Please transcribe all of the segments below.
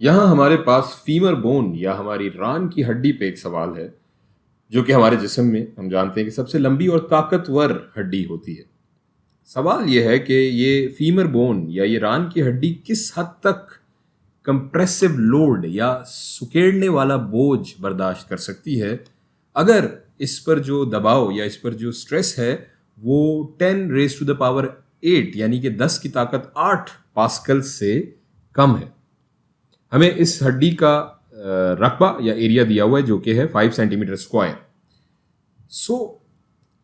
यहाँ हमारे पास femur bone या हमारी रान की हड्डी पे एक सवाल है, जो कि हमारे जिस्म में हम जानते हैं कि सबसे लंबी और ताकतवर हड्डी होती है। सवाल ये है कि ये फीमर बोन या ये रान की हड्डी किस हद तक कंप्रेसिव लोड या सुकेड़ने वाला बोझ बर्दाश्त कर सकती है, अगर इस पर जो दबाव या इस पर जो स्ट्रेस है वो 10 रेज टू द पावर 8 यानी कि 10 की ताकत 8 पास्कल से कम है। हमें इस हड्डी का रकबा या एरिया दिया हुआ है जो कि है 5 सेंटीमीटर स्क्वायर। सो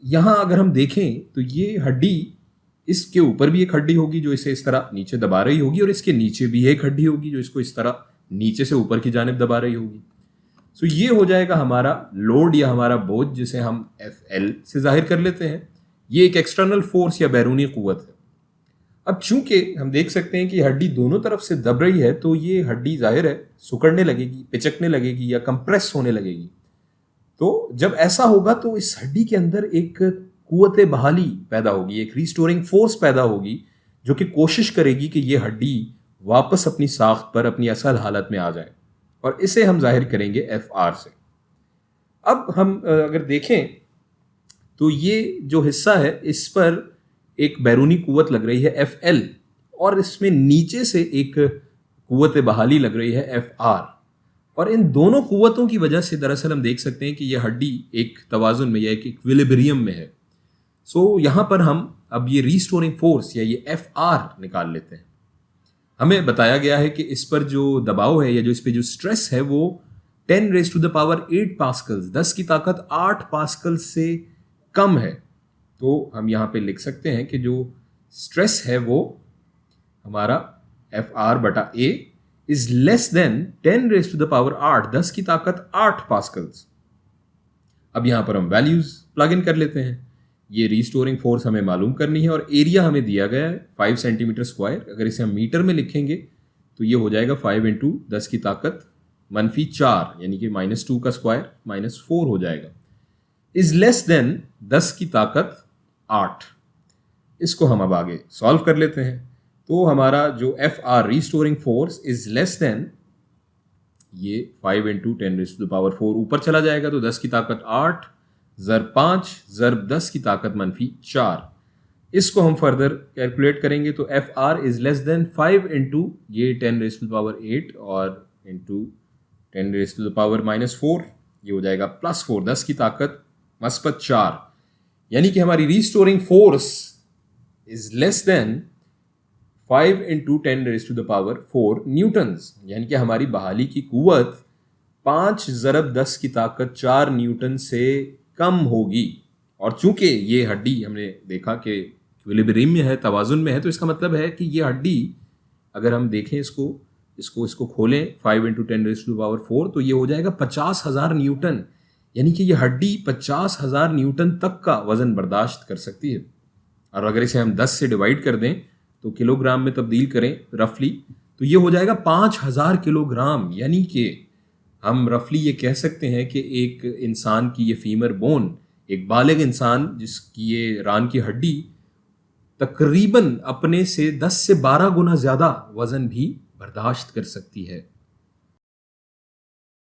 यहाँ अगर हम देखें तो ये हड्डी, इसके ऊपर भी एक हड्डी होगी जो इसे इस तरह नीचे दबा रही होगी, और इसके नीचे भी एक हड्डी होगी जो इसको इस तरह नीचे से ऊपर की जानिब दबा रही होगी। सो ये हो जाएगा हमारा लोड या हमारा बोझ, जिसे हम FL से जाहिर कर लेते हैं। ये एक एक्सटर्नल फोर्स या बैरूनी कुव्वत है। अब चूंकि हम देख सकते हैं कि हड्डी दोनों तरफ से दब रही है, तो ये हड्डी जाहिर है सुकड़ने लगेगी, पिचकने लगेगी या कंप्रेस होने लगेगी। तो जब ऐसा होगा तो इस हड्डी के अंदर एक कुव्वत बहाली पैदा होगी, एक रिस्टोरिंग फोर्स पैदा होगी, जो कि कोशिश करेगी कि ये हड्डी वापस अपनी साख्त पर, अपनी असल हालत में आ जाए, और इसे हम जाहिर करेंगे FR से। अब हम अगर देखें तो ये जो हिस्सा है इस पर एक बैरूनी कुव्वत लग रही है FL, और इसमें नीचे से एक कुव्वत बहाली लग रही है FR, और इन दोनों कुव्वतों की वजह से दरअसल हम देख सकते हैं कि यह हड्डी एक तवाजुन में या एक इक्विलिब्रियम में है। सो यहाँ पर हम अब ये रिस्टोरिंग फोर्स या ये FR निकाल लेते हैं। हमें बताया गया है कि इस पर जो दबाव है या जो इस पर जो स्ट्रेस है वो 10 raise to the power 8 pascals, 10 की ताकत 8 पास्कल से कम है। तो हम यहाँ पे लिख सकते हैं कि जो स्ट्रेस है वो हमारा FR बटा A is less than 10 raise to the power 8, 10 की ताकत 8 पास्कल्स। अब यहाँ पर हम वैल्यूज प्लग इन कर लेते हैं। ये रिस्टोरिंग फोर्स हमें मालूम करनी है और एरिया हमें दिया गया है 5 सेंटीमीटर स्क्वायर। अगर इसे हम मीटर में लिखेंगे तो ये हो जाएगा 5 इंटू 10 की ताकत -4 यानी कि -2 का स्क्वायर -4 हो जाएगा। इज लेस देन 10 की ताकत 8। इसको हम अब आगे सॉल्व कर लेते हैं। तो हमारा जो FR restoring force is less than, ये 5 into 10 raise to the power 4 ऊपर चला जाएगा, तो 10 की ताकत 8 ज़रब 5 ज़रब 10 की ताकत -4। इसको हम फर्दर कैलकुलेट करेंगे तो FR is less than 5 into ये 10 रेज़ टू द पावर 8 और into 10 raise to the power -4, ये हो जाएगा +4, 10 की ताकत -4। यानी कि हमारी restoring force is less than 5 into 10 raise to the power 4 newtons, यानी कि हमारी बहाली की कुव्वत 5 ज़रब 10 की ताकत 4 न्यूटन से कम होगी। और चूंकि ये हड्डी हमने देखा कि इक्विलिब्रियम में है, तवाजुन में है, तो इसका मतलब है कि ये हड्डी, अगर हम देखें इसको खोलें 5 into 10 raise to the power 4, तो ये हो जाएगा 50,000 न्यूटन। यानी कि ये हड्डी 50,000 न्यूटन तक का वजन बर्दाश्त कर सकती है। और अगर इसे हम 10 से डिवाइड कर दें तो किलोग्राम में तब्दील करें रफली, तो ये हो जाएगा 5,000 किलोग्राम। यानी कि हम रफली ये कह सकते हैं कि एक इंसान की ये फीमर बोन, एक बालिग इंसान जिसकी ये रान की हड्डी तकरीबन अपने से 10 से 12 गुना ज़्यादा वज़न भी बर्दाश्त कर सकती है।